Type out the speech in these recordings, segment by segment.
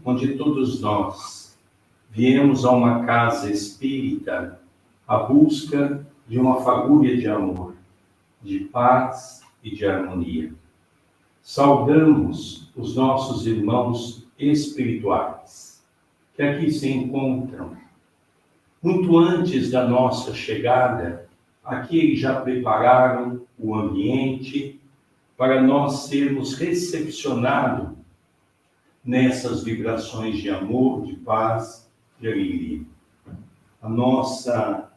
onde todos nós viemos a uma casa espírita à busca de uma fagulha de amor, de paz e de harmonia. Saudamos os nossos irmãos espirituais que aqui se encontram. Muito antes da nossa chegada, aqui eles já prepararam o ambiente para nós sermos recepcionados nessas vibrações de amor, de paz e alegria. A nossa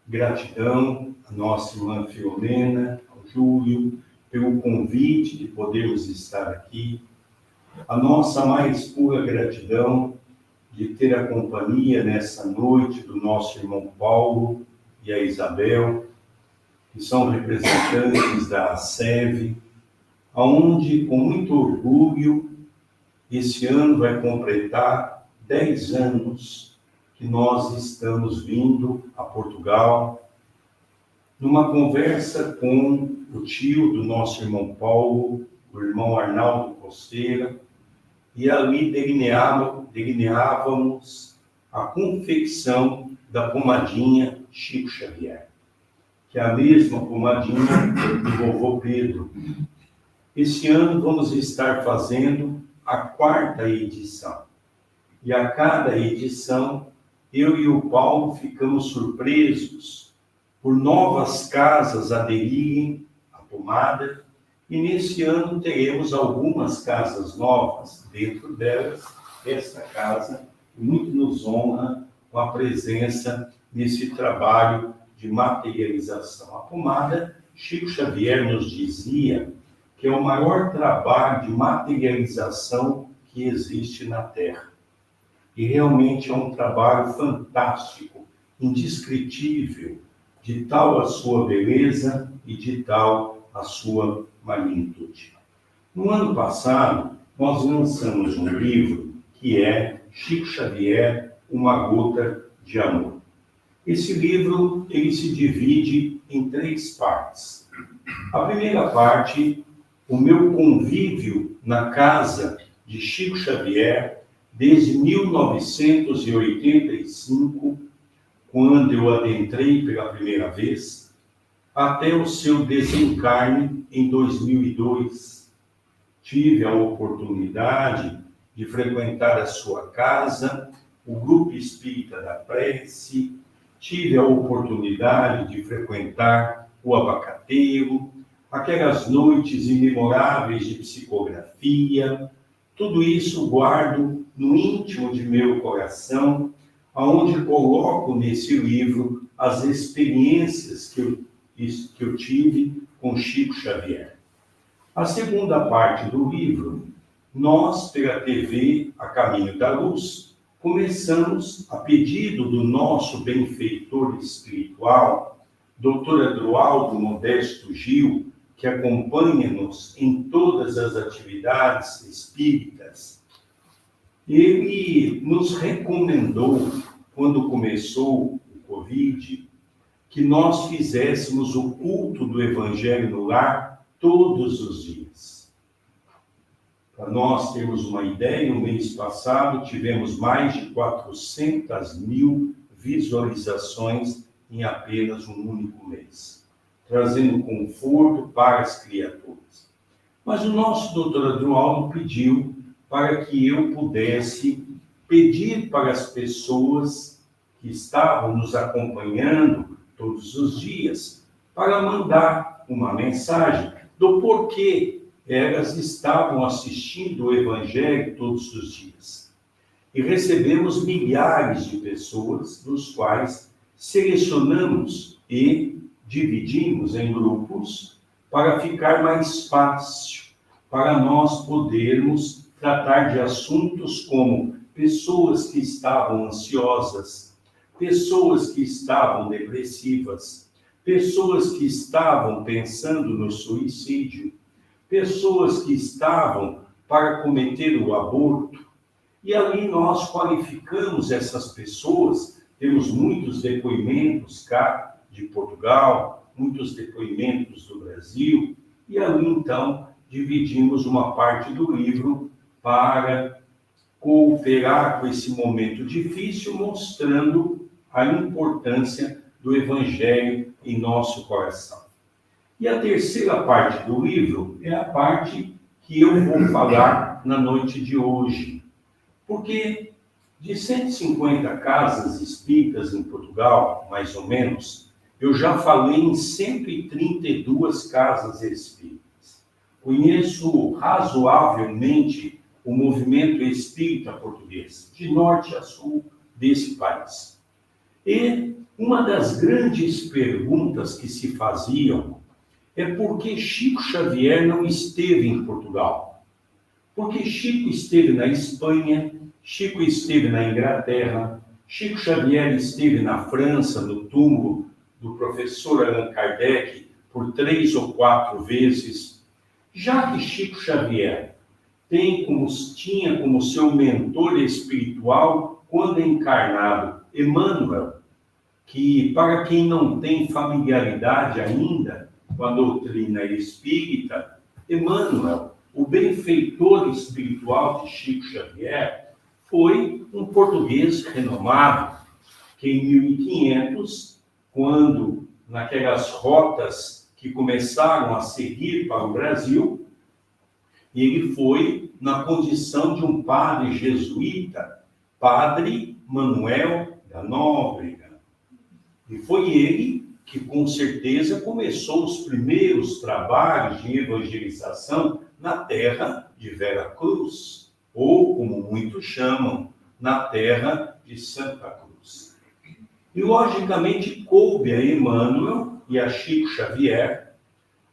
gratidão, a nossa irmã Filomena, ao Júlio, pelo convite de podermos estar aqui. A nossa mais pura gratidão de ter a companhia nessa noite do nosso irmão Paulo e a Isabel, que são representantes da SEV, onde, com muito orgulho, esse ano vai completar 10 anos que nós estamos vindo a Portugal, numa conversa com o tio do nosso irmão Paulo, o irmão Arnaldo Costeira, e ali delineávamos a confecção da pomadinha Chico Xavier, que é a mesma pomadinha do vovô Pedro. Esse ano vamos estar fazendo a 4ª edição. E a cada edição, eu e o Paulo ficamos surpresos por novas casas aderirem à pomada, e nesse ano teremos algumas casas novas, dentro delas, esta casa, que muito nos honra com a presença nesse trabalho de materialização. A pomada, Chico Xavier nos dizia que é o maior trabalho de materialização que existe na Terra. E realmente é um trabalho fantástico, indescritível, de tal a sua beleza e de tal a sua magnitude. No ano passado, nós lançamos um livro que é Chico Xavier, Uma Gota de Amor. Esse livro ele se divide em 3 partes. A primeira parte, o meu convívio na casa de Chico Xavier, desde 1985, quando eu adentrei pela primeira vez, até o seu desencarne em 2002. Tive a oportunidade de frequentar a sua casa, o Grupo Espírita da Prece, tive a oportunidade de frequentar o Abacateiro, aquelas noites imemoráveis de psicografia. Tudo isso guardo no íntimo de meu coração, aonde coloco nesse livro as experiências que eu tive com Chico Xavier. A segunda parte do livro, nós, pela TV A Caminho da Luz, começamos, a pedido do nosso benfeitor espiritual, Dr. Adroaldo Modesto Gil, que acompanha-nos em todas as atividades espíritas. Ele nos recomendou, quando começou o Covid, que nós fizéssemos o culto do Evangelho no lar todos os dias. Para nós termos uma ideia, no mês passado tivemos mais de 400.000 visualizações em apenas um único mês, trazendo conforto para as criaturas. Mas o nosso doutor Adroaldo pediu para que eu pudesse pedir para as pessoas que estavam nos acompanhando todos os dias, para mandar uma mensagem do porquê elas estavam assistindo o Evangelho todos os dias. E recebemos milhares de pessoas, dos quais selecionamos e dividimos em grupos para ficar mais fácil, para nós podermos tratar de assuntos como pessoas que estavam ansiosas, pessoas que estavam depressivas, pessoas que estavam pensando no suicídio, pessoas que estavam para cometer o aborto. E ali nós qualificamos essas pessoas, temos muitos depoimentos cá de Portugal, muitos depoimentos do Brasil, e ali então dividimos uma parte do livro para cooperar com esse momento difícil, mostrando a importância do Evangelho em nosso coração. E a terceira parte do livro é a parte que eu vou falar na noite de hoje. Porque de 150 casas espíritas em Portugal, mais ou menos, eu já falei em 132 casas espíritas. Conheço razoavelmente o movimento espírita português, de norte a sul desse país. E uma das grandes perguntas que se faziam é por que Chico Xavier não esteve em Portugal? Porque Chico esteve na Espanha, Chico esteve na Inglaterra, Chico Xavier esteve na França, no túmulo do professor Allan Kardec, por 3 ou 4 vezes. Já que Chico Xavier tinha como seu mentor espiritual, quando encarnado, Emmanuel, que para quem não tem familiaridade ainda com a doutrina espírita, Emmanuel, o benfeitor espiritual de Chico Xavier, foi um português renomado, que em 1500, quando naquelas rotas que começaram a seguir para o Brasil, ele foi na condição de um padre jesuíta, Padre Manuel da Nóbrega. E foi ele que, com certeza, começou os primeiros trabalhos de evangelização na terra de Vera Cruz, ou, como muitos chamam, na terra de Santa Cruz. E, logicamente, coube a Emmanuel e a Chico Xavier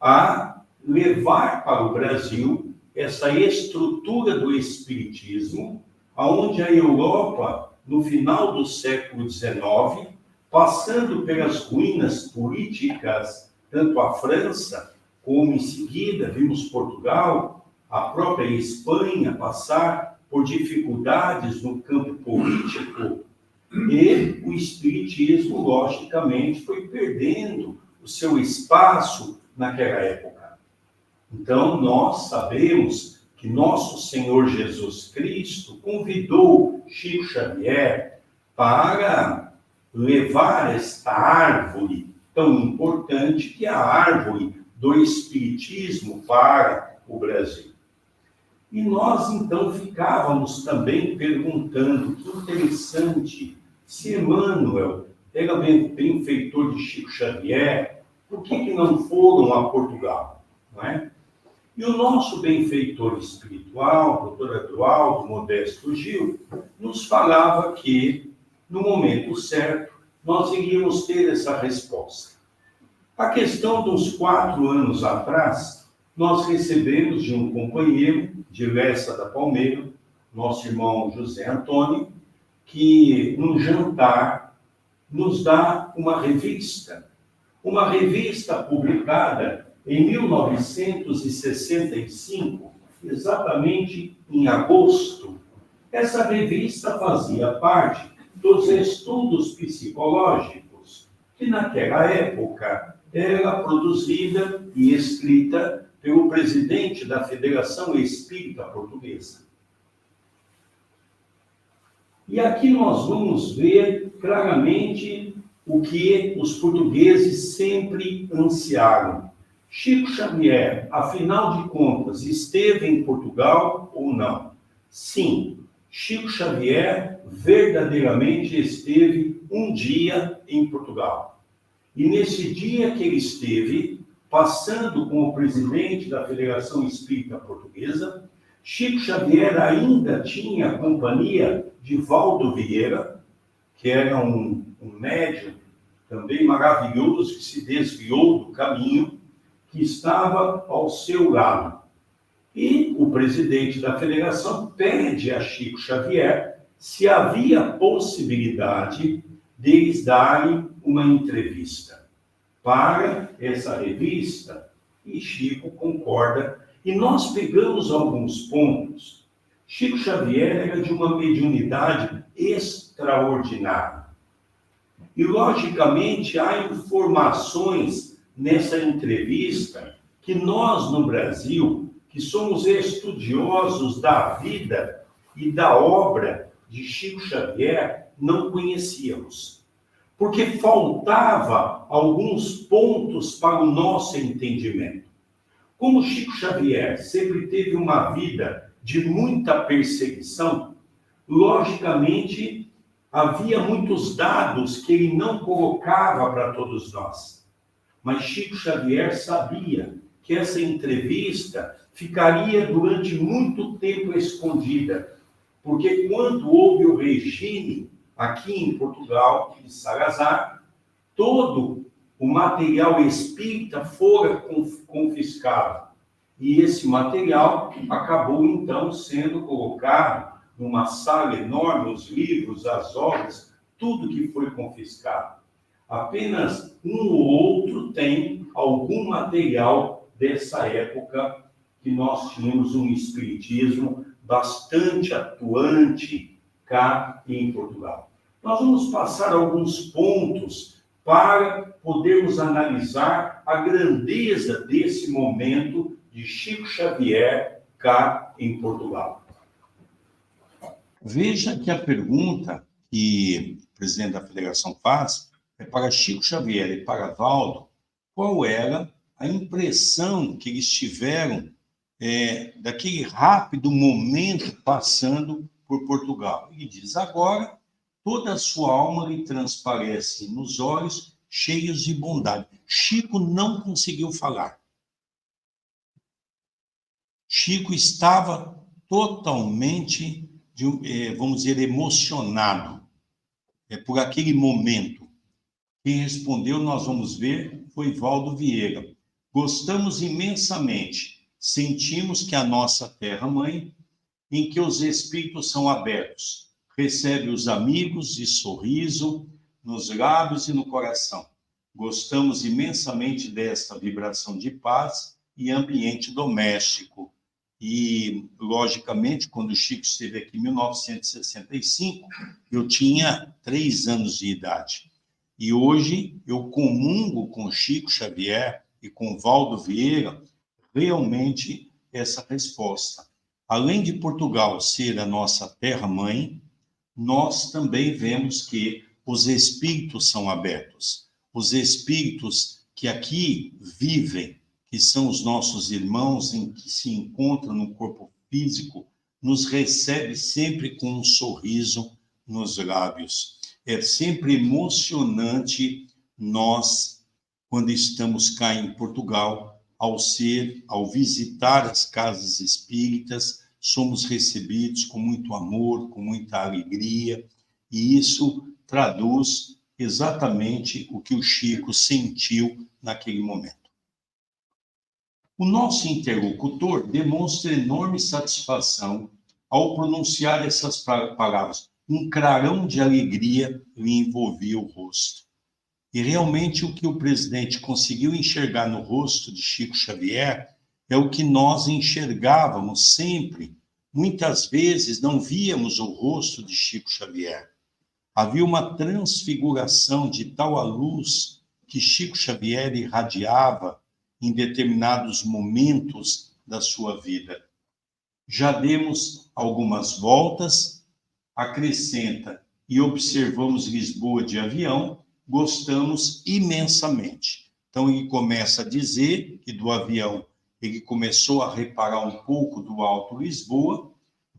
a levar para o Brasil essa estrutura do Espiritismo, aonde a Europa, no final do século XIX, passando pelas ruínas políticas, tanto a França, como em seguida vimos Portugal, a própria Espanha passar por dificuldades no campo político, e o Espiritismo, logicamente, foi perdendo o seu espaço naquela época. Então, nós sabemos que nosso Senhor Jesus Cristo convidou Chico Xavier para levar esta árvore tão importante, que é a árvore do Espiritismo, para o Brasil. E nós, então, ficávamos também perguntando, que interessante, se Emmanuel era benfeitor de Chico Xavier, por que não foram a Portugal? Não é? E o nosso benfeitor espiritual, Dr. Eduardo Modesto Gil, nos falava que, no momento certo, nós iríamos ter essa resposta. A questão de uns 4 anos atrás, nós recebemos de um companheiro de Lessa da Palmeira, nosso irmão José Antônio, que, num jantar, nos dá uma revista publicada em 1965, exatamente em agosto. Essa revista fazia parte dos estudos psicológicos, que naquela época era produzida e escrita pelo presidente da Federação Espírita Portuguesa. E aqui nós vamos ver claramente o que os portugueses sempre ansiaram. Chico Xavier, afinal de contas, esteve em Portugal ou não? Sim, Chico Xavier verdadeiramente esteve um dia em Portugal. E nesse dia que ele esteve, passando com o presidente da Federação Espírita Portuguesa, Chico Xavier ainda tinha a companhia de Valdo Vieira, que era um médium também maravilhoso, que se desviou do caminho, que estava ao seu lado. E o presidente da federação pede a Chico Xavier se havia possibilidade deles darem uma entrevista para essa revista, e Chico concorda. E nós pegamos alguns pontos. Chico Xavier era de uma mediunidade extraordinária. E, logicamente, há informações nessa entrevista que nós, no Brasil, que somos estudiosos da vida e da obra de Chico Xavier não conhecíamos, porque faltava alguns pontos para o nosso entendimento. Como Chico Xavier sempre teve uma vida de muita perseguição, logicamente havia muitos dados que ele não colocava para todos nós. Mas Chico Xavier sabia que essa entrevista ficaria durante muito tempo escondida, porque quando houve o regime aqui em Portugal, de Salazar, todo o material espírita fora confiscado. E esse material acabou, então, sendo colocado numa sala enorme, os livros, as obras, tudo que foi confiscado. Apenas um ou outro tem algum material dessa época que nós tínhamos um espiritismo bastante atuante cá em Portugal. Nós vamos passar alguns pontos para podermos analisar a grandeza desse momento de Chico Xavier cá em Portugal. Veja que a pergunta que o presidente da federação faz é para Chico Xavier e para Valdo, qual era a impressão que eles tiveram daquele rápido momento passando por Portugal. Ele diz, agora toda a sua alma lhe transparece nos olhos cheios de bondade. Chico não conseguiu falar. Chico estava totalmente, vamos dizer, emocionado por aquele momento. Quem respondeu, nós vamos ver, foi Valdo Vieira. Gostamos imensamente, sentimos que a nossa terra-mãe, em que os espíritos são abertos, recebe os amigos de sorriso nos lábios e no coração. Gostamos imensamente desta vibração de paz e ambiente doméstico. E, logicamente, quando o Chico esteve aqui em 1965, eu tinha 3 anos de idade. E hoje eu comungo com Chico Xavier e com Valdo Vieira realmente essa resposta. Além de Portugal ser a nossa terra-mãe, nós também vemos que os espíritos são abertos. Os espíritos que aqui vivem, que são os nossos irmãos em que se encontram no corpo físico, nos recebe sempre com um sorriso nos lábios. É sempre emocionante nós, quando estamos cá em Portugal, ao visitar as casas espíritas, somos recebidos com muito amor, com muita alegria, e isso traduz exatamente o que o Chico sentiu naquele momento. O nosso interlocutor demonstra enorme satisfação ao pronunciar essas palavras. Um clarão de alegria lhe envolvia o rosto. E realmente o que o presidente conseguiu enxergar no rosto de Chico Xavier é o que nós enxergávamos sempre. Muitas vezes não víamos o rosto de Chico Xavier. Havia uma transfiguração de tal a luz que Chico Xavier irradiava em determinados momentos da sua vida. Já demos algumas voltas, acrescenta, e observamos Lisboa de avião, gostamos imensamente. Então, ele começa a dizer que do avião ele começou a reparar um pouco do Alto Lisboa,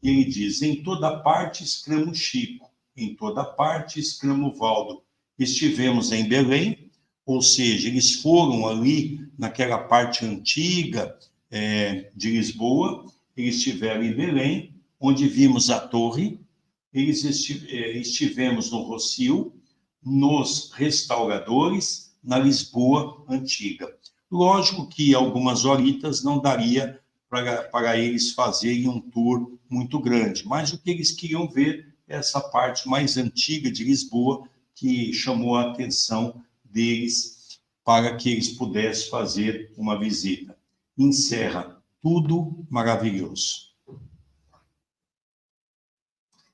e ele diz, em toda parte exclamo Chico, em toda parte exclamo Valdo. Estivemos em Belém, ou seja, eles foram ali naquela parte antiga de Lisboa, eles estiveram em Belém, onde vimos a torre, estivemos no Rossio, nos restauradores, na Lisboa antiga. Lógico que algumas horitas não daria para eles fazerem um tour muito grande, mas o que eles queriam ver é essa parte mais antiga de Lisboa, que chamou a atenção deles para que eles pudessem fazer uma visita. Encerra, tudo maravilhoso.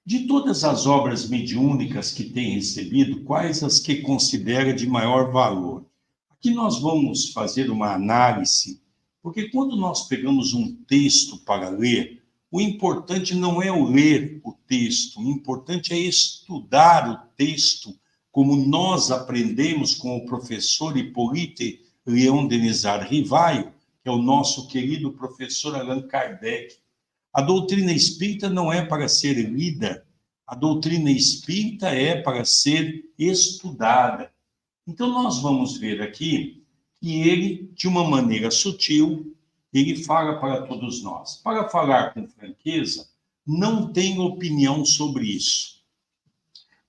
De todas as obras mediúnicas que tem recebido, quais as que considera de maior valor? Aqui nós vamos fazer uma análise, porque quando nós pegamos um texto para ler, o importante não é o ler o texto, o importante é estudar o texto, como nós aprendemos com o professor Hippolyte Léon Denisard Rivaio, que é o nosso querido professor Allan Kardec. A doutrina espírita não é para ser lida, a doutrina espírita é para ser estudada. Então, nós vamos ver aqui que ele, de uma maneira sutil, ele fala para todos nós. Para falar com franqueza, não tenho opinião sobre isso,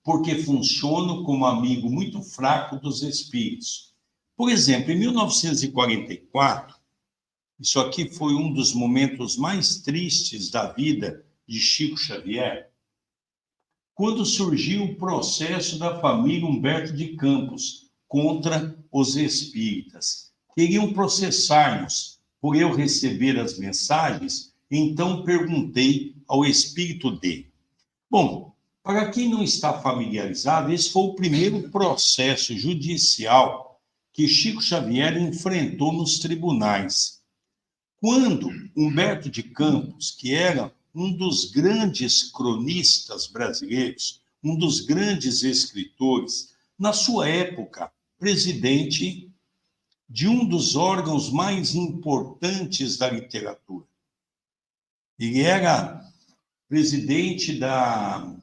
porque funciono como amigo muito fraco dos espíritos. Por exemplo, em 1944, isso aqui foi um dos momentos mais tristes da vida de Chico Xavier, quando surgiu o processo da família Humberto de Campos contra os espíritas. Queriam processar-nos por eu receber as mensagens, então perguntei ao espírito dele. Bom, para quem não está familiarizado, esse foi o primeiro processo judicial que Chico Xavier enfrentou nos tribunais. Quando Humberto de Campos, que era um dos grandes cronistas brasileiros, um dos grandes escritores, na sua época, presidente de um dos órgãos mais importantes da literatura. Ele era presidente da...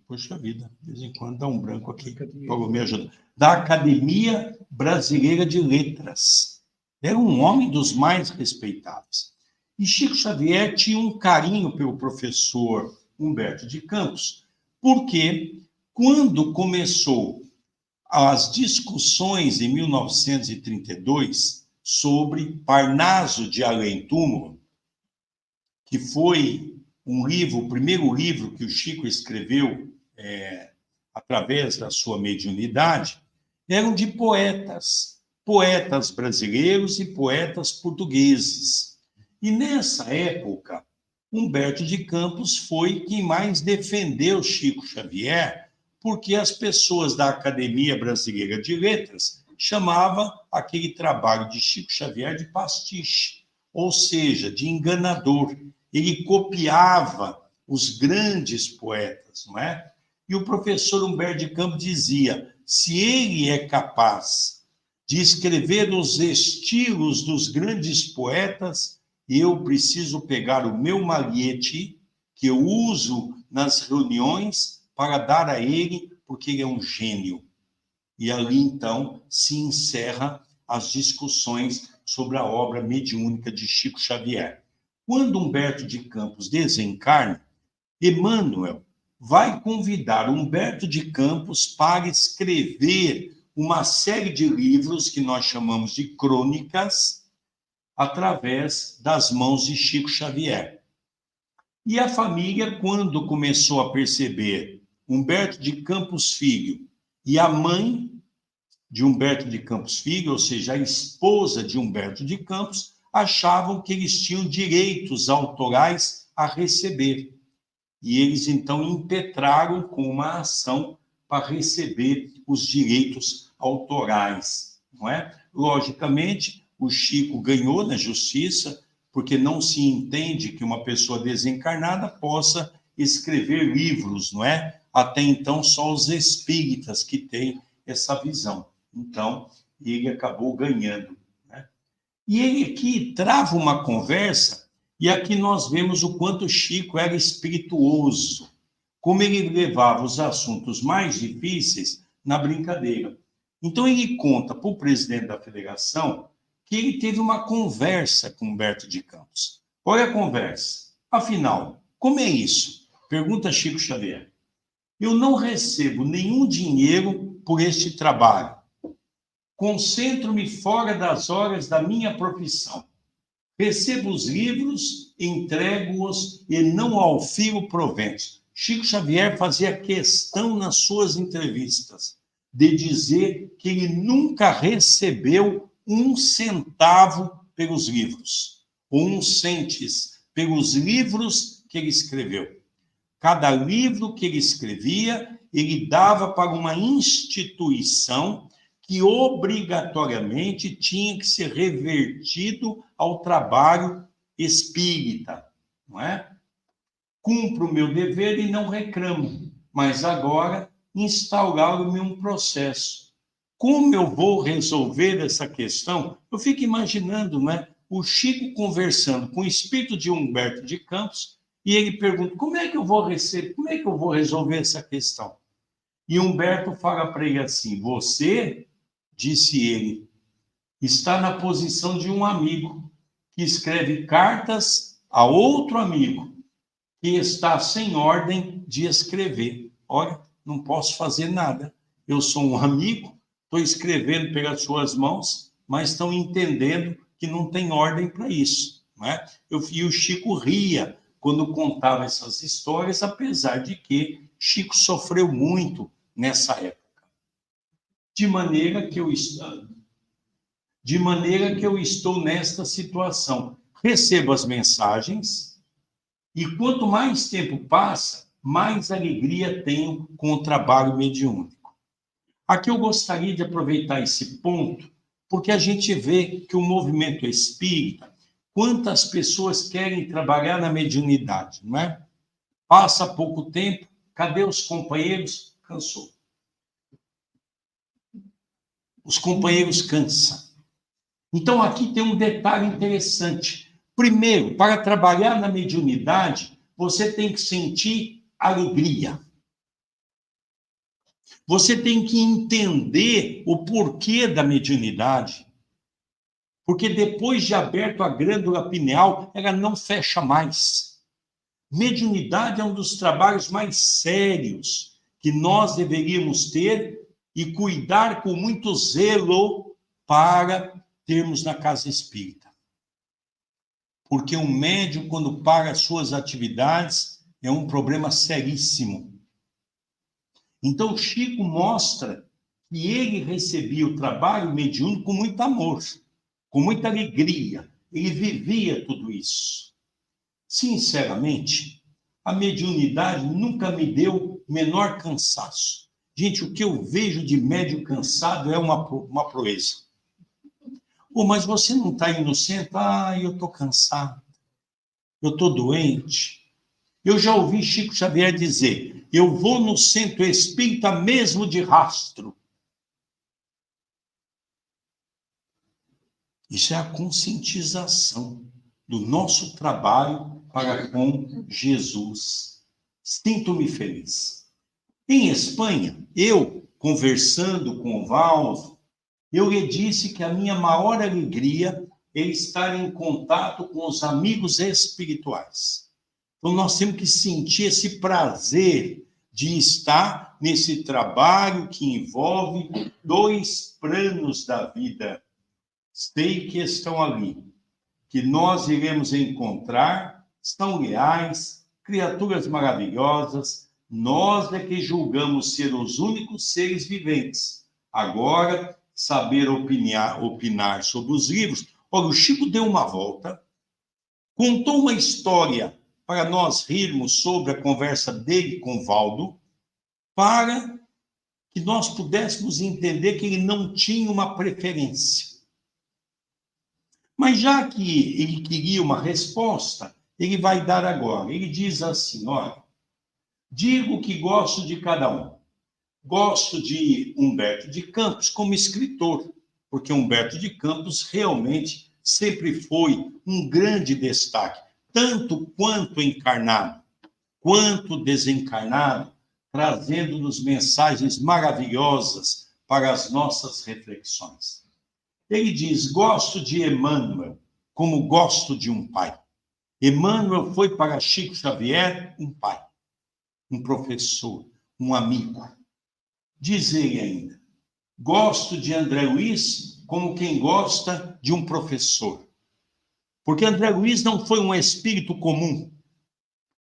Poxa vida, de vez em quando dá um branco aqui, me ajuda. Da Academia Brasileira de Letras. Era um homem dos mais respeitados. E Chico Xavier tinha um carinho pelo professor Humberto de Campos, porque quando começou as discussões em 1932 sobre Parnaso de Além-Túmulo, que foi um livro, o primeiro livro que o Chico escreveu através da sua mediunidade, eram de poetas brasileiros e poetas portugueses. E nessa época, Humberto de Campos foi quem mais defendeu Chico Xavier, porque as pessoas da Academia Brasileira de Letras chamavam aquele trabalho de Chico Xavier de pastiche, ou seja, de enganador. Ele copiava os grandes poetas, não é? E o professor Humberto de Campos dizia, se ele é capaz de escrever os estilos dos grandes poetas, eu preciso pegar o meu malhete, que eu uso nas reuniões, para dar a ele, porque ele é um gênio. E ali, então, se encerra as discussões sobre a obra mediúnica de Chico Xavier. Quando Humberto de Campos desencarna, Emmanuel vai convidar Humberto de Campos para escrever uma série de livros que nós chamamos de crônicas, através das mãos de Chico Xavier. E a família, quando começou a perceber Humberto de Campos Filho e a mãe de Humberto de Campos Filho, ou seja, a esposa de Humberto de Campos, achavam que eles tinham direitos autorais a receber. E eles, então, impetraram com uma ação para receber os direitos autorais, não é? Logicamente, o Chico ganhou na justiça, porque não se entende que uma pessoa desencarnada possa escrever livros, não é? Até então, só os espíritas que têm essa visão. Então, ele acabou ganhando, né? E ele aqui trava uma conversa, e aqui nós vemos o quanto Chico era espirituoso, como ele levava os assuntos mais difíceis na brincadeira. Então, ele conta para o presidente da federação que ele teve uma conversa com Humberto de Campos. Olha a conversa. Afinal, como é isso? Pergunta Chico Xavier. Eu não recebo nenhum dinheiro por este trabalho. Concentro-me fora das horas da minha profissão. Recebo os livros, entrego-os e não aufiro proventos. Chico Xavier fazia questão nas suas entrevistas de dizer que ele nunca recebeu um centavo pelos livros, ou um centes pelos livros que ele escreveu. Cada livro que ele escrevia, ele dava para uma instituição que obrigatoriamente tinha que ser revertido ao trabalho espírita, não é? Cumpro o meu dever e não reclamo, mas agora instauraram-me um processo. Como eu vou resolver essa questão? Eu fico imaginando, né? O Chico conversando com o espírito de Humberto de Campos e ele pergunta: como é que eu vou resolver essa questão? E Humberto fala para ele assim: você, disse ele, está na posição de um amigo que escreve cartas a outro amigo que está sem ordem de escrever. Olha, não posso fazer nada. Eu sou um amigo, estou escrevendo pelas suas mãos, mas estão entendendo que não tem ordem para isso. Não é? E o Chico ria quando contava essas histórias, apesar de que Chico sofreu muito nessa época. De maneira que eu estou nesta situação. Recebo as mensagens e quanto mais tempo passa, mais alegria tenho com o trabalho mediúnico. Aqui eu gostaria de aproveitar esse ponto, porque a gente vê que o movimento espírita, quantas pessoas querem trabalhar na mediunidade, não é? Passa pouco tempo, cadê os companheiros? Cansou. Os companheiros cansam. Então, aqui tem um detalhe interessante. Primeiro, para trabalhar na mediunidade, você tem que sentir alegria. Você tem que entender o porquê da mediunidade. Porque depois de aberto a glândula pineal, ela não fecha mais. Mediunidade é um dos trabalhos mais sérios que nós deveríamos ter e cuidar com muito zelo para termos na casa espírita. Porque um médium, quando para as suas atividades, é um problema seríssimo. Então, Chico mostra que ele recebia o trabalho mediúnico com muito amor, com muita alegria. Ele vivia tudo isso. Sinceramente, a mediunidade nunca me deu menor cansaço. Gente, o que eu vejo de médium cansado é uma proeza. Oh, mas você não está indo no centro? Ah, eu estou cansado. Eu estou doente. Eu já ouvi Chico Xavier dizer: eu vou no centro espírita mesmo de rastro. Isso é a conscientização do nosso trabalho para com Jesus. Sinto-me feliz. Em Espanha, eu, conversando com o Valdo, eu lhe disse que a minha maior alegria é estar em contato com os amigos espirituais. Então, nós temos que sentir esse prazer de estar nesse trabalho que envolve 2 planos da vida. Sei que estão ali, que nós iremos encontrar, são reais, criaturas maravilhosas, nós é que julgamos ser os únicos seres viventes. Agora, saber opinar sobre os livros. Olha, o Chico deu uma volta, contou uma história para nós rirmos sobre a conversa dele com Valdo, para que nós pudéssemos entender que ele não tinha uma preferência. Mas já que ele queria uma resposta, ele vai dar agora. Ele diz assim: olha, digo que gosto de cada um. Gosto de Humberto de Campos como escritor, porque Humberto de Campos realmente sempre foi um grande destaque, tanto quanto encarnado, quanto desencarnado, trazendo-nos mensagens maravilhosas para as nossas reflexões. Ele diz: gosto de Emmanuel, como gosto de um pai. Emmanuel foi para Chico Xavier um pai, um professor, um amigo. Diz ele ainda: gosto de André Luiz como quem gosta de um professor. Porque André Luiz não foi um espírito comum.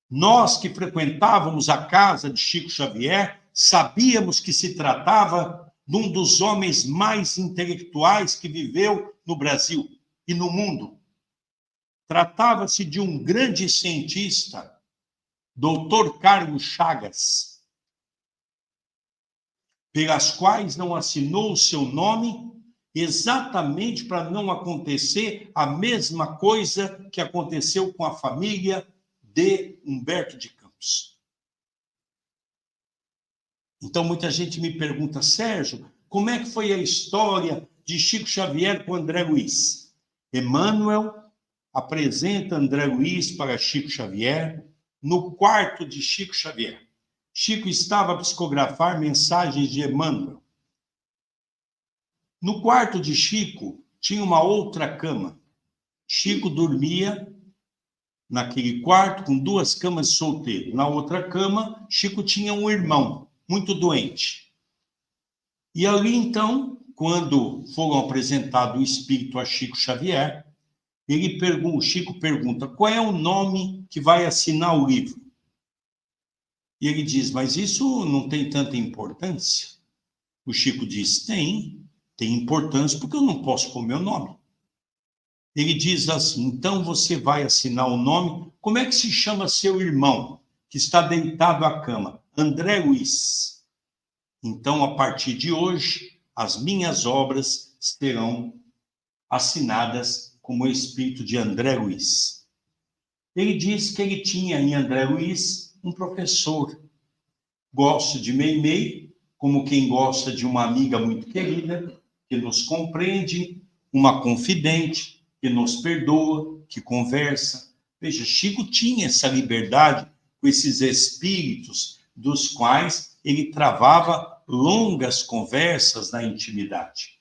Nós que frequentávamos a casa de Chico Xavier, sabíamos que se tratava de um dos homens mais intelectuais que viveu no Brasil e no mundo. Tratava-se de um grande cientista, Dr. Carlos Chagas. pelas quais não assinou o seu nome, exatamente para não acontecer a mesma coisa que aconteceu com a família de Humberto de Campos. Então, muita gente me pergunta, Sérgio, como é que foi a história de Chico Xavier com André Luiz? Emmanuel apresenta André Luiz para Chico Xavier no quarto de Chico Xavier. Chico estava a psicografar mensagens de Emmanuel. No quarto de Chico tinha uma outra cama. Chico dormia naquele quarto com 2 camas de solteiro. Na outra cama, Chico tinha um irmão muito doente. E ali, então, quando foram apresentados o espírito a Chico Xavier, o Chico pergunta, qual é o nome que vai assinar o livro? E ele diz, mas isso não tem tanta importância? O Chico diz, tem importância porque eu não posso pôr meu nome. Ele diz assim, então você vai assinar o nome, como é que se chama seu irmão, que está deitado à cama? André Luiz. Então, a partir de hoje, as minhas obras serão assinadas como o espírito de André Luiz. Ele diz que ele tinha em André Luiz um professor. Gosto de Meimei, como quem gosta de uma amiga muito querida, que nos compreende, uma confidente, que nos perdoa, que conversa. Veja, Chico tinha essa liberdade com esses espíritos dos quais ele travava longas conversas na intimidade.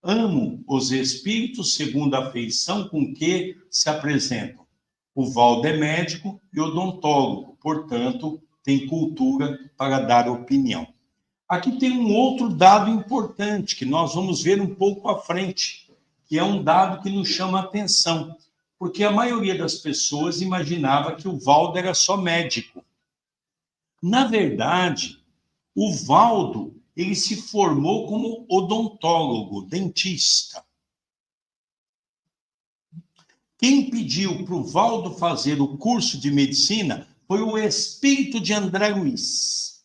Amo os espíritos segundo a afeição com que se apresentam. O Valdo é médico e odontólogo, portanto, tem cultura para dar opinião. Aqui tem um outro dado importante que nós vamos ver um pouco à frente, que é um dado que nos chama a atenção, porque a maioria das pessoas imaginava que o Valdo era só médico. Na verdade, o Valdo, ele se formou como odontólogo, dentista. Quem pediu para o Valdo fazer o curso de medicina foi o espírito de André Luiz.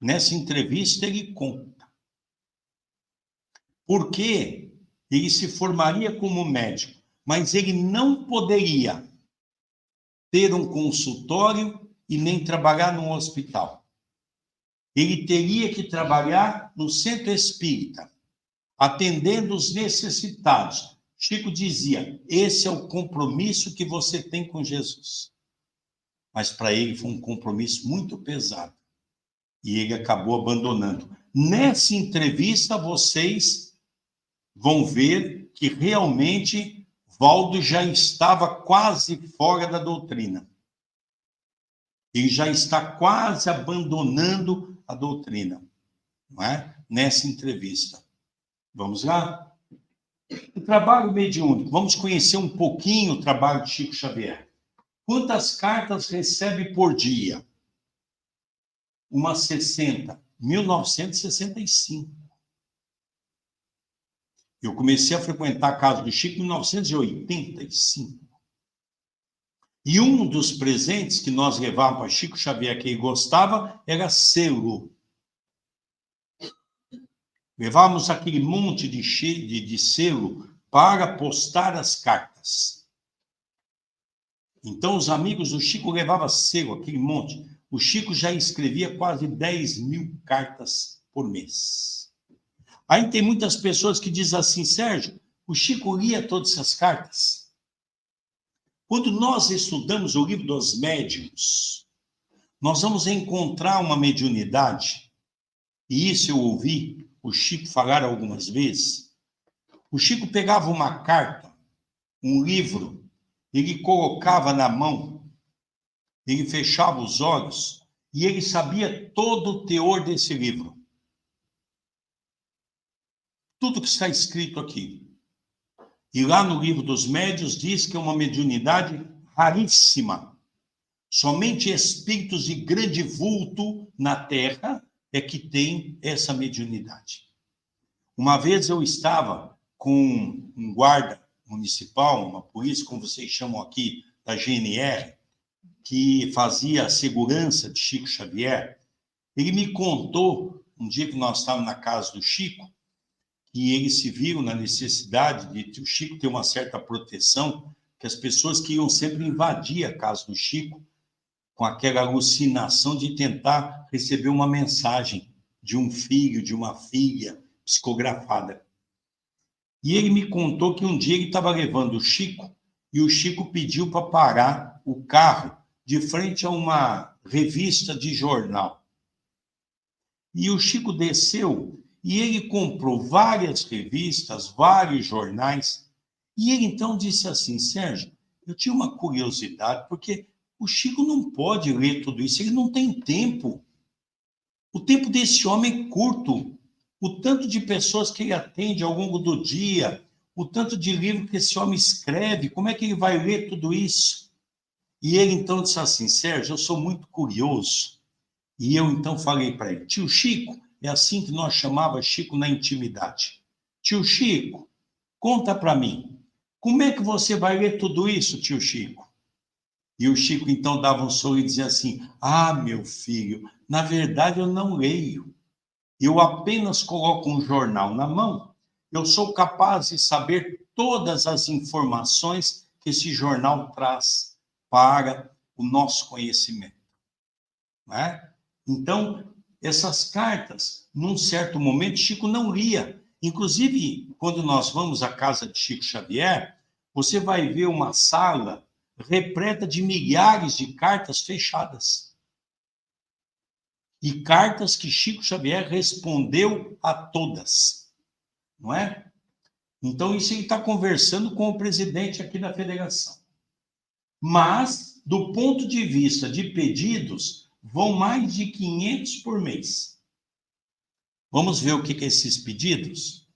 Nessa entrevista ele conta. Porque ele se formaria como médico, mas ele não poderia ter um consultório e nem trabalhar num hospital. Ele teria que trabalhar no centro espírita, atendendo os necessitados. Chico dizia, esse é o compromisso que você tem com Jesus. Mas para ele foi um compromisso muito pesado. E ele acabou abandonando. Nessa entrevista, vocês vão ver que realmente Valdo já estava quase fora da doutrina. Ele já está quase abandonando a doutrina, não é? Nessa entrevista. Vamos lá? O trabalho mediúnico. Vamos conhecer um pouquinho o trabalho de Chico Xavier. Quantas cartas recebe por dia? Umas 60. 1965. Eu comecei a frequentar a casa do Chico em 1985. E um dos presentes que nós levávamos para Chico Xavier, que ele gostava, era selo. Levávamos aquele monte de selo para postar as cartas. Então, os amigos do Chico levavam selo, aquele monte. O Chico já escrevia quase 10.000 cartas por mês. Aí tem muitas pessoas que dizem assim, Sérgio, o Chico lia todas essas cartas. Quando nós estudamos o livro dos médiuns, nós vamos encontrar uma mediunidade, e isso eu ouvi o Chico falar algumas vezes. O Chico pegava uma carta, um livro, ele colocava na mão, ele fechava os olhos e ele sabia todo o teor desse livro. Tudo que está escrito aqui. E lá no livro dos médiuns diz que é uma mediunidade raríssima. Somente espíritos de grande vulto na Terra é que tem essa mediunidade. Uma vez eu estava com um guarda municipal, uma polícia, como vocês chamam aqui, da GNR, que fazia a segurança de Chico Xavier, Ele me contou, um dia que nós estávamos na casa do Chico, que eles se viram na necessidade de o Chico ter uma certa proteção, que as pessoas queriam sempre invadir a casa do Chico com aquela alucinação de tentar receber uma mensagem de um filho, de uma filha, psicografada. E ele me contou que um dia ele estava levando o Chico, e o Chico pediu para parar o carro de frente a uma revista de jornal. E o Chico desceu e ele comprou várias revistas, vários jornais, e ele então disse assim: Sérgio, eu tinha uma curiosidade, porque o Chico não pode ler tudo isso, ele não tem tempo. O tempo desse homem é curto. O tanto de pessoas que ele atende ao longo do dia, o tanto de livro que esse homem escreve, como é que ele vai ler tudo isso? E ele então disse assim: Sérgio, eu sou muito curioso. E eu então falei para ele: tio Chico, é assim que nós chamava Chico na intimidade. Tio Chico, conta para mim, como é que você vai ler tudo isso, tio Chico? E o Chico então dava um sorriso e dizia assim: ah, meu filho, na verdade eu não leio. Eu apenas coloco um jornal na mão. Eu sou capaz de saber todas as informações que esse jornal traz para o nosso conhecimento. Não é? Então, essas cartas, num certo momento, Chico não lia. Inclusive, quando nós vamos à casa de Chico Xavier, você vai ver uma sala repleta de milhares de cartas fechadas. E cartas que Chico Xavier respondeu a todas, não é? Então, isso ele está conversando com o presidente aqui da federação. Mas, do ponto de vista de pedidos, vão mais de 500 por mês. Vamos ver o que é esses pedidos?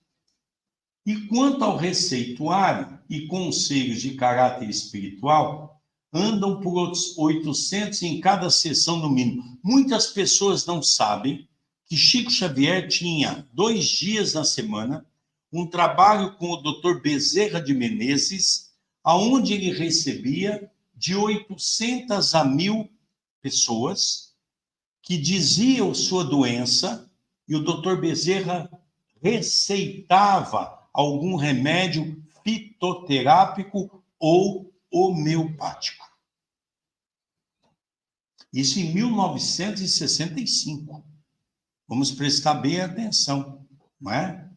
E quanto ao receituário e conselhos de caráter espiritual, andam por outros 800 em cada sessão no mínimo. Muitas pessoas não sabem que Chico Xavier tinha 2 dias na semana um trabalho com o Dr. Bezerra de Menezes, aonde ele recebia de 800 a 1.000 pessoas que diziam sua doença e o Dr. Bezerra receitava algum remédio fitoterápico ou homeopático. Isso em 1965. Vamos prestar bem atenção, não é?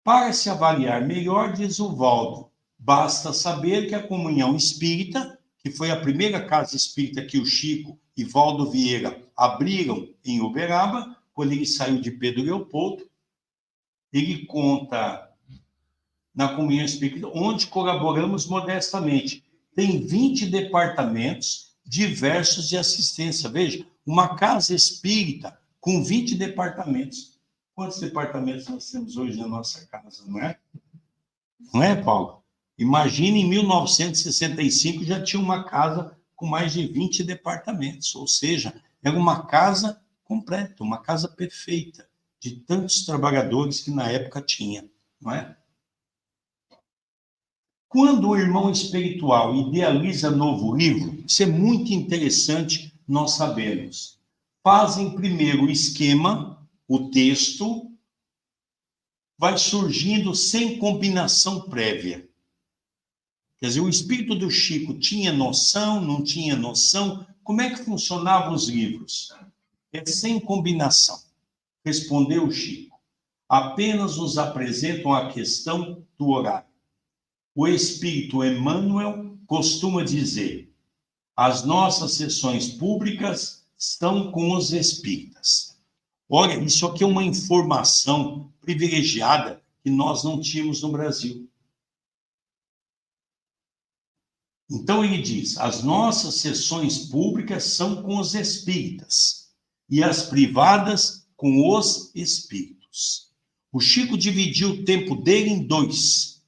Para se avaliar melhor, diz o Valdo, basta saber que a Comunhão Espírita, que foi a primeira casa espírita que o Chico e Valdo Vieira abriram em Uberaba, quando ele saiu de Pedro Leopoldo, ele conta na Comunhão Espírita, onde colaboramos modestamente. Tem 20 departamentos diversos de assistência. Veja, uma casa espírita com 20 departamentos. Quantos departamentos nós temos hoje na nossa casa, não é? Não é, Paulo? Imagina, em 1965 já tinha uma casa com mais de 20 departamentos, ou seja, era uma casa completa, uma casa perfeita, de tantos trabalhadores que na época tinha, não é? Quando o irmão espiritual idealiza novo livro, isso é muito interessante nós sabermos. Fazem primeiro o esquema, o texto, vai surgindo sem combinação prévia. Quer dizer, o espírito do Chico tinha noção, não tinha noção? Como é que funcionavam os livros? É sem combinação. Respondeu o Chico. Apenas nos apresentam a questão do horário. O espírito Emmanuel costuma dizer: as nossas sessões públicas estão com os espíritas. Olha, isso aqui é uma informação privilegiada que nós não tínhamos no Brasil. Então ele diz: as nossas sessões públicas são com os espíritas e as privadas com os espíritos. O Chico dividiu o tempo dele em 2.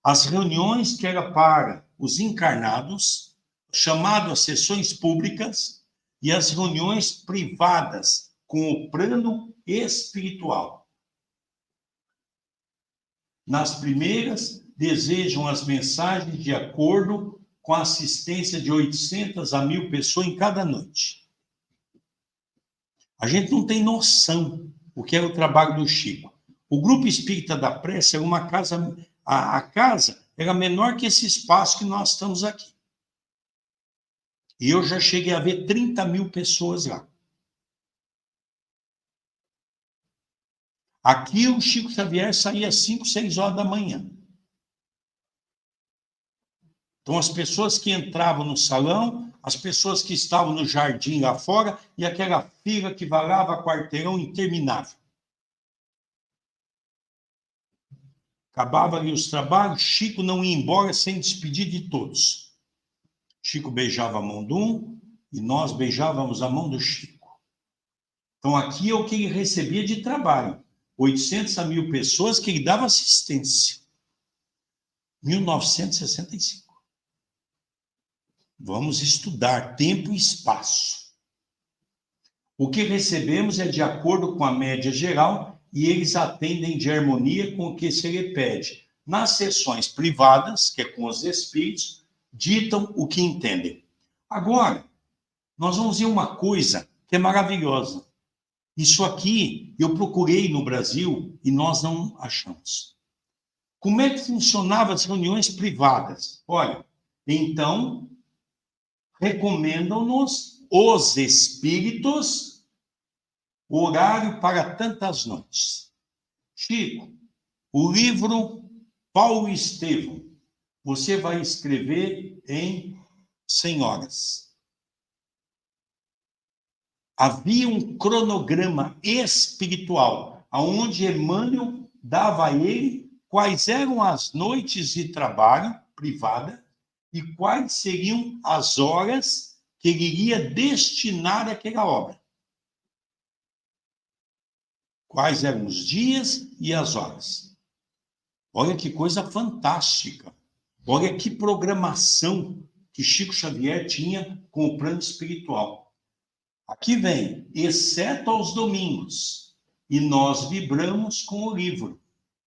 As reuniões que era para os encarnados, chamado as sessões públicas, e as reuniões privadas com o plano espiritual. Nas primeiras, desejam as mensagens de acordo com a assistência de 800 a 1.000 pessoas em cada noite. A gente não tem noção o que era o trabalho do Chico. O Grupo Espírita da Prece era uma casa, a casa era menor que esse espaço que nós estamos aqui. E eu já cheguei a ver 30 mil pessoas lá. Aqui o Chico Xavier saía às 5, 6 horas da manhã. Então, as pessoas que entravam no salão, as pessoas que estavam no jardim lá fora, e aquela fila que varava quarteirão interminável. Acabava ali os trabalhos, Chico não ia embora sem despedir de todos. Chico beijava a mão de um, e nós beijávamos a mão do Chico. Então, aqui é o que ele recebia de trabalho. 800 a 1.000 pessoas que ele dava assistência. 1965. Vamos estudar tempo e espaço. O que recebemos é de acordo com a média geral e eles atendem de harmonia com o que se lhe pede. Nas sessões privadas, que é com os espíritos, ditam o que entendem. Agora, nós vamos ver uma coisa que é maravilhosa. Isso aqui eu procurei no Brasil e nós não achamos. Como é que funcionavam as reuniões privadas? Olha, então, recomendam-nos os espíritos horário para tantas noites. Chico, o livro Paulo e Estevão, você vai escrever em 100 horas. Havia um cronograma espiritual, onde Emmanuel dava a ele quais eram as noites de trabalho privada e quais seriam as horas que ele iria destinar àquela obra. Quais eram os dias e as horas. Olha que coisa fantástica. Olha que programação que Chico Xavier tinha com o plano espiritual. Aqui vem, exceto aos domingos, e nós vibramos com o livro,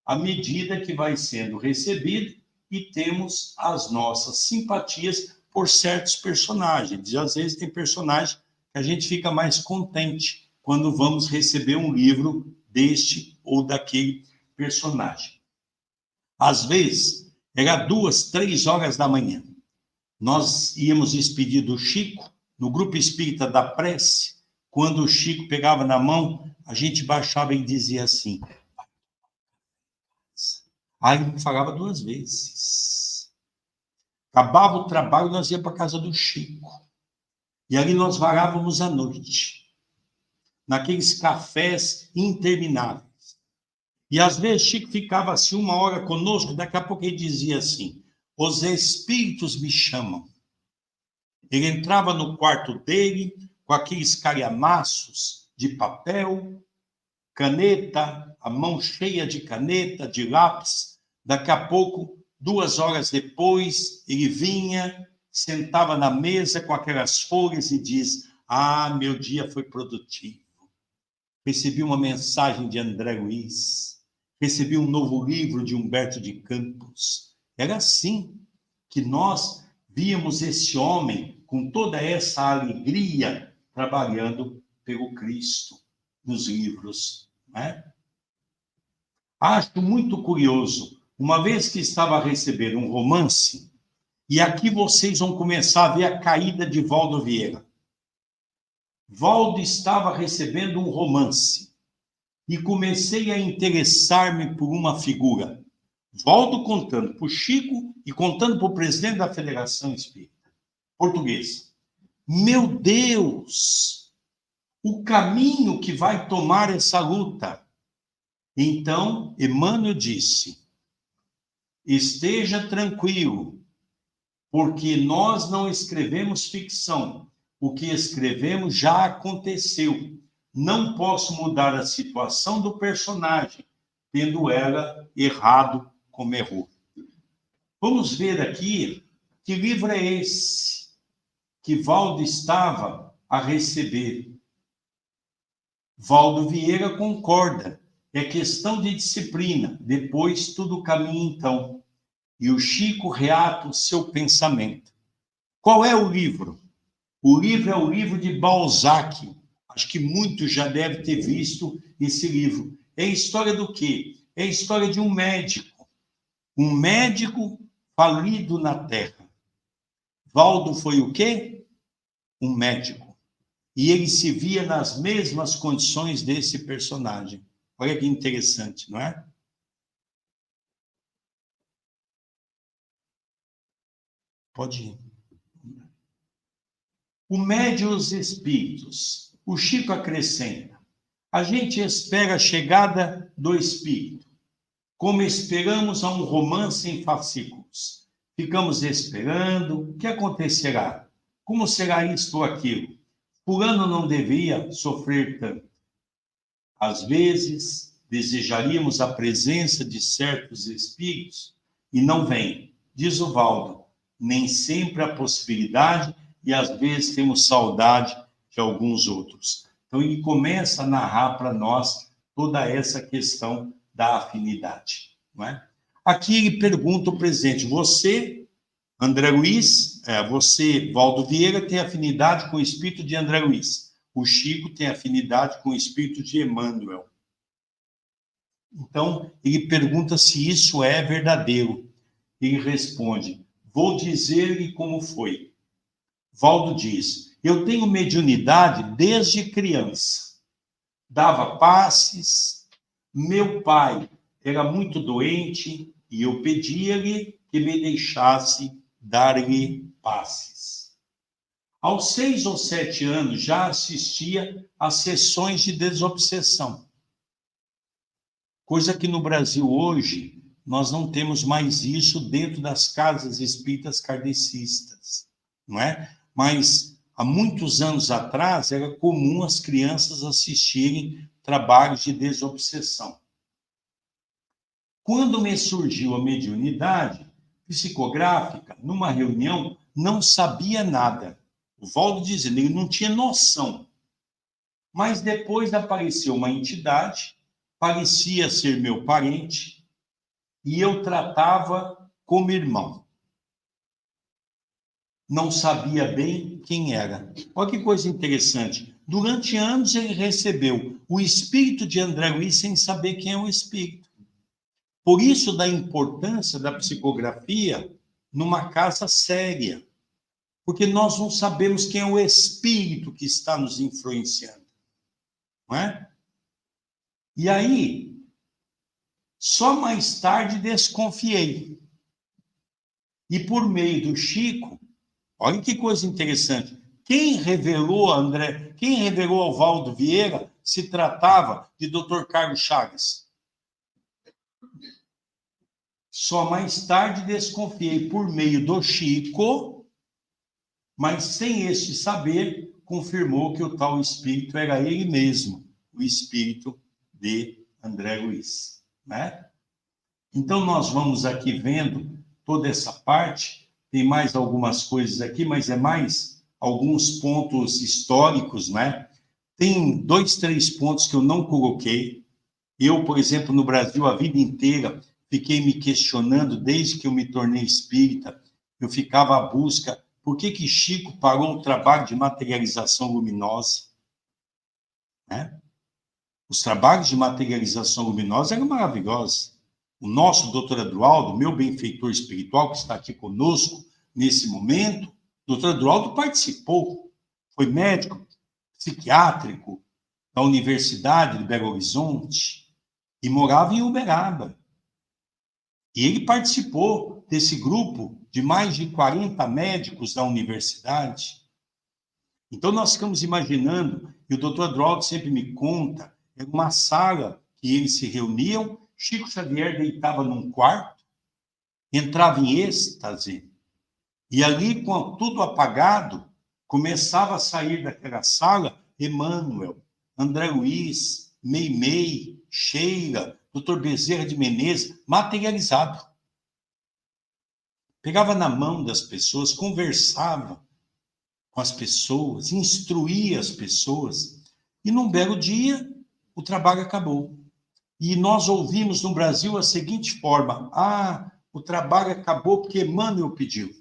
à medida que vai sendo recebido e temos as nossas simpatias por certos personagens. E às vezes tem personagem que a gente fica mais contente quando vamos receber um livro deste ou daquele personagem. Às vezes, era 2, 3 horas da manhã. Nós íamos despedir do Chico, no Grupo Espírita da Prece, quando o Chico pegava na mão, a gente baixava e dizia assim. Aí ele falava 2 vezes. Acabava o trabalho, nós íamos para a casa do Chico. E ali nós varávamos a noite. Naqueles cafés intermináveis. E às vezes Chico ficava assim 1 hora conosco, daqui a pouco ele dizia assim, os espíritos me chamam. Ele entrava no quarto dele, com aqueles calhamaços de papel, caneta, a mão cheia de caneta, de lápis. Daqui a pouco, 2 horas depois, ele vinha, sentava na mesa com aquelas folhas e diz, meu dia foi produtivo. Recebi uma mensagem de André Luiz, recebi um novo livro de Humberto de Campos. Era assim que nós víamos esse homem com toda essa alegria trabalhando pelo Cristo nos livros, né? Acho muito curioso, uma vez que estava a receber um romance, e aqui vocês vão começar a ver a caída de Valdo Vieira. Valdo estava recebendo um romance e comecei a interessar-me por uma figura. Valdo contando para o Chico e contando para o presidente da Federação Espírita Portuguesa. Meu Deus! O caminho que vai tomar essa luta. Então, Emmanuel disse, esteja tranquilo, porque nós não escrevemos ficção. O que escrevemos já aconteceu. Não posso mudar a situação do personagem, tendo ela errado como errou. Vamos ver aqui que livro é esse que Valdo estava a receber. Valdo Vieira concorda. É questão de disciplina. Depois tudo caminha então. E o Chico reata o seu pensamento. Qual é o livro? O livro é o livro de Balzac, Acho que muito já deve ter visto esse livro. É a história do quê? É a história de um médico falido na Terra. Valdo foi o quê? Um médico. E ele se via nas mesmas condições desse personagem. Olha que interessante, não é? Pode ir. O mede os espíritos. O Chico acrescenta: a gente espera a chegada do espírito, como esperamos a um romance em fascículos. Ficamos esperando, o que acontecerá? Como será isto ou aquilo? Fulano não devia sofrer tanto. Às vezes, desejaríamos a presença de certos espíritos e não vem. Diz o Valdo, nem sempre a possibilidade e às vezes temos saudade de alguns outros. Então, ele começa a narrar para nós toda essa questão da afinidade, não é? Aqui ele pergunta o presente, você, André Luiz, você, Valdo Vieira, tem afinidade com o espírito de André Luiz. O Chico tem afinidade com o espírito de Emmanuel. Então, ele pergunta se isso é verdadeiro. Ele responde, vou dizer-lhe como foi. Valdo diz, eu tenho mediunidade desde criança. Dava passes, meu pai era muito doente e eu pedia-lhe que me deixasse dar-lhe passes. Aos 6 ou 7 anos já assistia a sessões de desobsessão. Coisa que no Brasil hoje nós não temos mais isso dentro das casas espíritas kardecistas, não é? Mas há muitos anos atrás era comum as crianças assistirem trabalhos de desobsessão. Quando me surgiu a mediunidade psicográfica, numa reunião, não sabia nada. O Valdo dizendo, ele não tinha noção. Mas depois apareceu uma entidade, parecia ser meu parente, e eu tratava como irmão. Não sabia bem quem era. Olha que coisa interessante. Durante anos ele recebeu o espírito de André Luiz sem saber quem é o espírito. Por isso da importância da psicografia numa casa séria. Porque nós não sabemos quem é o espírito que está nos influenciando. Não é? E aí, só mais tarde desconfiei. E por meio do Chico, olha que coisa interessante. Quem revelou ao Valdo Vieira se tratava de Dr. Carlos Chagas. Só mais tarde desconfiei por meio do Chico, mas sem este saber, confirmou que o tal espírito era ele mesmo, o espírito de André Luiz, né? Então, nós vamos aqui vendo toda essa parte, tem mais algumas coisas aqui, mas é mais alguns pontos históricos, né? Tem 2, 3 pontos que eu não coloquei. Eu, por exemplo, no Brasil, a vida inteira, fiquei me questionando, desde que eu me tornei espírita, eu ficava à busca, por que Chico parou o trabalho de materialização luminosa? Né? Os trabalhos de materialização luminosa eram maravilhosos. O nosso doutor Adroaldo, meu benfeitor espiritual, que está aqui conosco nesse momento, o doutor Adroaldo participou, foi médico psiquiátrico da Universidade de Belo Horizonte e morava em Uberaba. E ele participou desse grupo de mais de 40 médicos da universidade. Então, nós ficamos imaginando, e o doutor Adroaldo sempre me conta, era uma sala que eles se reuniam, Chico Xavier deitava num quarto, entrava em êxtase, e ali, com tudo apagado, começava a sair daquela sala Emmanuel, André Luiz, Meimei, Sheila, Dr. Bezerra de Menezes, materializado. Pegava na mão das pessoas, conversava com as pessoas, instruía as pessoas, e num belo dia, o trabalho acabou. E nós ouvimos no Brasil a seguinte forma, o trabalho acabou porque Emmanuel pediu.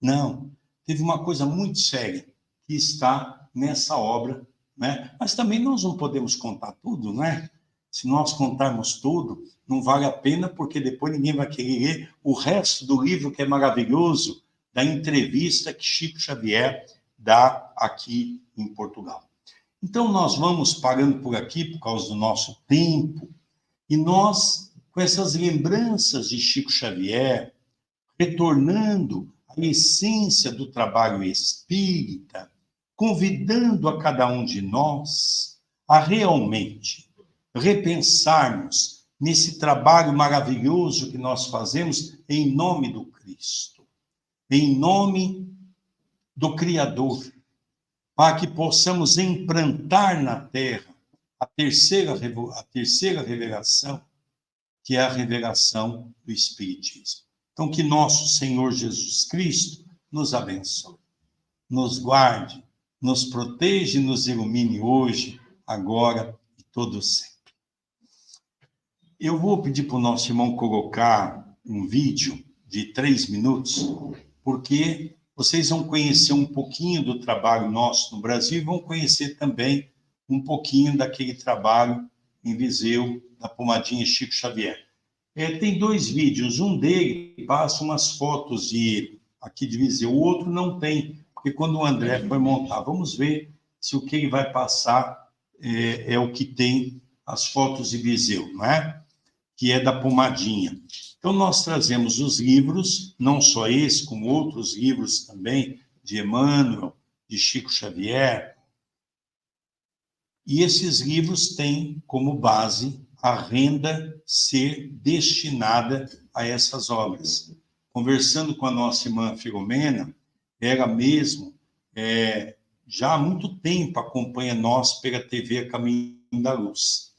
Não, teve uma coisa muito séria que está nessa obra né? Mas também nós não podemos contar tudo, né? Se nós contarmos tudo, não vale a pena, porque depois ninguém vai querer ler o resto do livro, que é maravilhoso, da entrevista que Chico Xavier dá aqui em Portugal. Então, nós vamos parando por aqui, por causa do nosso tempo, e nós, com essas lembranças de Chico Xavier, retornando à essência do trabalho espírita, convidando a cada um de nós a realmente repensarmos nesse trabalho maravilhoso que nós fazemos em nome do Cristo, em nome do Criador, para que possamos implantar na Terra a terceira revelação, que é a revelação do Espiritismo. Então, que nosso Senhor Jesus Cristo nos abençoe, nos guarde, nos proteja e nos ilumine hoje, agora e todo sempre. Eu vou pedir para o nosso irmão colocar um vídeo de 3 minutos, porque vocês vão conhecer um pouquinho do trabalho nosso no Brasil e vão conhecer também um pouquinho daquele trabalho em Viseu, da Pomadinha Chico Xavier. Tem 2 vídeos, um dele passa umas fotos aqui de Viseu, o outro não tem, porque quando o André foi montar, vamos ver se o que ele vai passar é o que tem as fotos de Viseu, não é? Que é da Pomadinha. Então, nós trazemos os livros, não só esse, como outros livros também, de Emmanuel, de Chico Xavier, e esses livros têm como base a renda ser destinada a essas obras. Conversando com a nossa irmã Filomena, ela mesmo, já há muito tempo acompanha nós pela TV Caminho da Luz.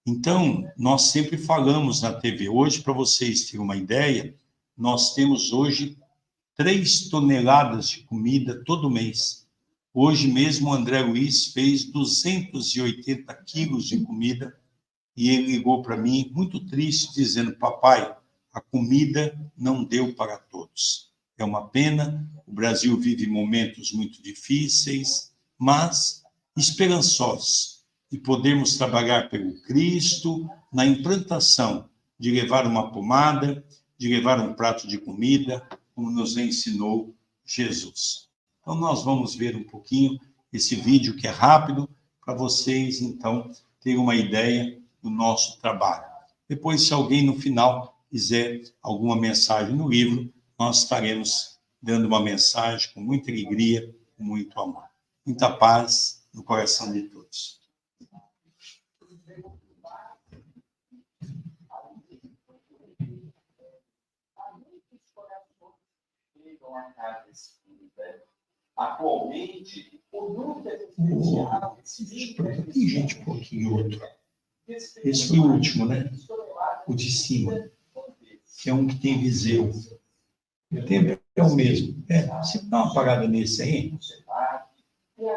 Então, nós sempre falamos na TV. Hoje, para vocês terem uma ideia, nós temos hoje 3 toneladas de comida todo mês. Hoje mesmo o André Luiz fez 280 quilos de comida e ele ligou para mim, muito triste, dizendo: papai, a comida não deu para todos. É uma pena, o Brasil vive momentos muito difíceis, mas esperançosos, e podemos trabalhar pelo Cristo na implantação de levar uma pomada, de levar um prato de comida, como nos ensinou Jesus. Então, nós vamos ver um pouquinho esse vídeo, que é rápido, para vocês, então, terem uma ideia do nosso trabalho. Depois, se alguém no final quiser alguma mensagem no livro, nós estaremos dando uma mensagem com muita alegria, com muito amor. Muita paz no coração de todos. Atualmente, o número existencial... Tem gente um pouquinho outro. Esse foi o último, né? O de cima, que é um que tem Viseu. O tempo é o mesmo. Você dá uma parada nesse aí,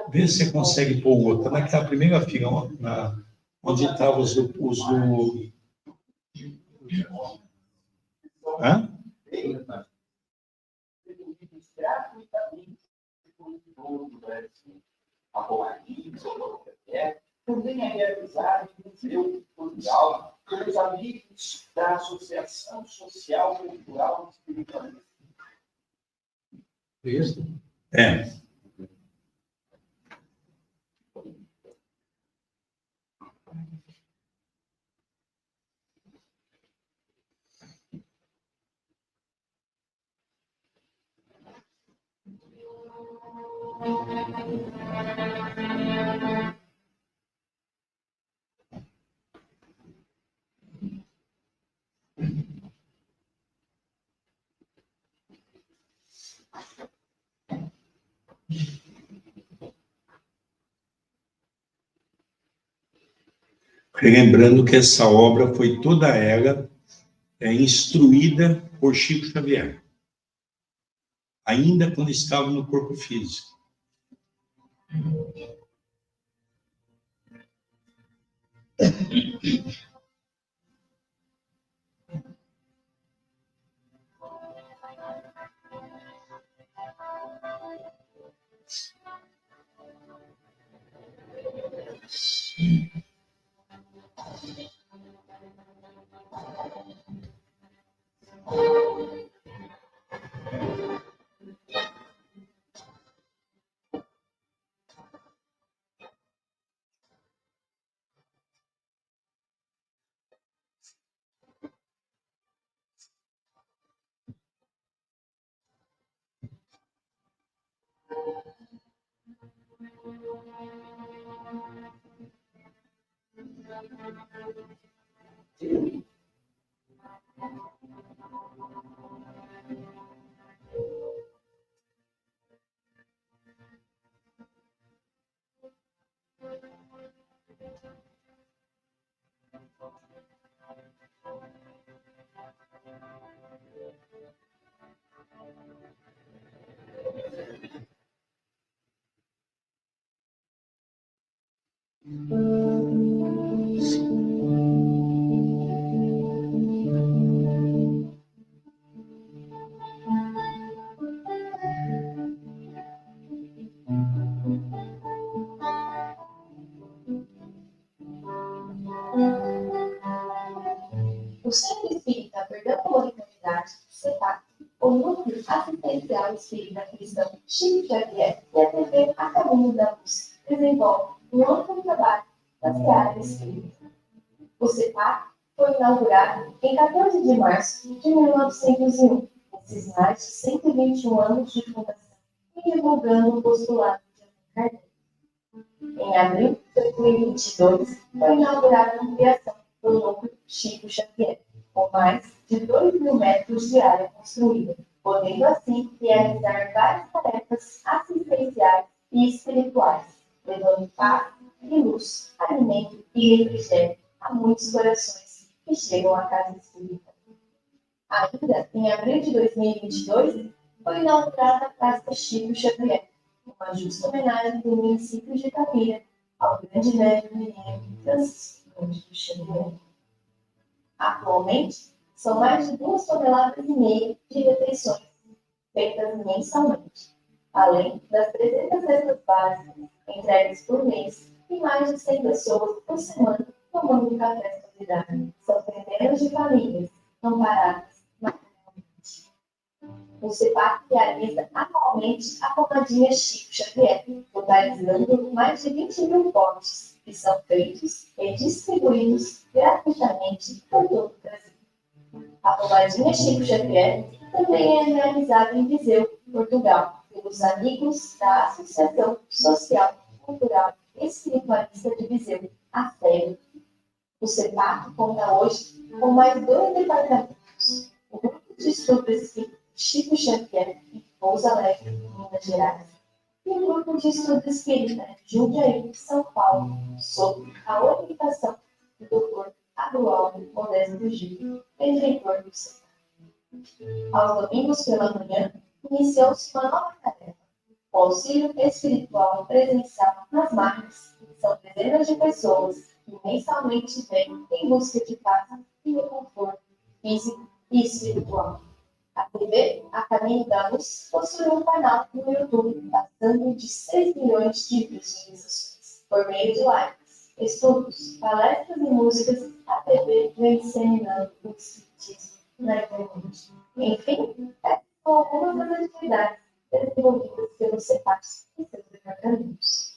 vê se você consegue pôr o outro. Naquela primeira fila, onde estavam os do... Hã? A Pomadinha, também é realizada no Museu de Portugal pelos amigos da Associação Social Cultural Espiritualista. Isso? Lembrando que essa obra foi toda ela instruída por Chico Xavier, ainda quando estava no corpo físico. O Centro Espírita Perdão, Amor e Caridade, CEPAC, o Núcleo Assistencial Espírita Cristão Chico Xavier e a TV A Caminho da Luz desenvolve um amplo trabalho na seara espírita. O CEPAC foi inaugurado em 14 de março de 1901, esses mais de 121 anos de fundação, e divulgando o postulado de Allan Kardec. Em abril de 2022, foi inaugurada a ampliação do Núcleo Chico Xavier, com mais de 2.000 metros de área construída, podendo assim realizar várias tarefas assistenciais e espirituais, levando paz e luz, alimento e refrigério a muitos corações que chegam à casa espírita. Ainda em abril de 2022, foi inaugurada a Praça Chico Xavier, uma justa homenagem do município de Itabira ao grande médium mineiro Francisco Cândido Xavier. Atualmente, são mais de 2,5 toneladas de refeições feitas mensalmente, além das 300 cestas básicas entregues por mês e mais de 100 pessoas por semana tomando café solidário. São centenas de famílias amparadas materialmente. O CEPAC realiza anualmente a pomadinha Chico Xavier, totalizando mais de 20.000 potes, que são feitos e distribuídos gratuitamente por todo o Brasil. A pomadinha Chico Xavier também é realizada em Viseu, Portugal, pelos amigos da Associação Social, Cultural e Espiritualista de Viseu, a FEB. O CEPAC conta hoje com mais 2 departamentos: o Grupo de Estudos Espírita Chico Xavier, em Pouso Alegre, Minas Gerais, e o Grupo de Estudos Espírita de Jundiaí, São Paulo, sob a orientação do Dr. Adualdo Modesto Gil, diretor do CEPAC. Aos domingos pela manhã, iniciou-se uma nova tarefa: o auxílio espiritual presencial nas máquinas. São dezenas de pessoas que mensalmente vêm em busca de paz e reconforto físico e espiritual. A TV A Caminho da Luz possui um canal no YouTube passando de 6 milhões de visualizações. Por meio de lives, estudos, palestras e músicas, a TV vem disseminando o espiritismo na internet. Enfim, essas são algumas das atividades desenvolvidas pelos CEPACs e seus departamentos.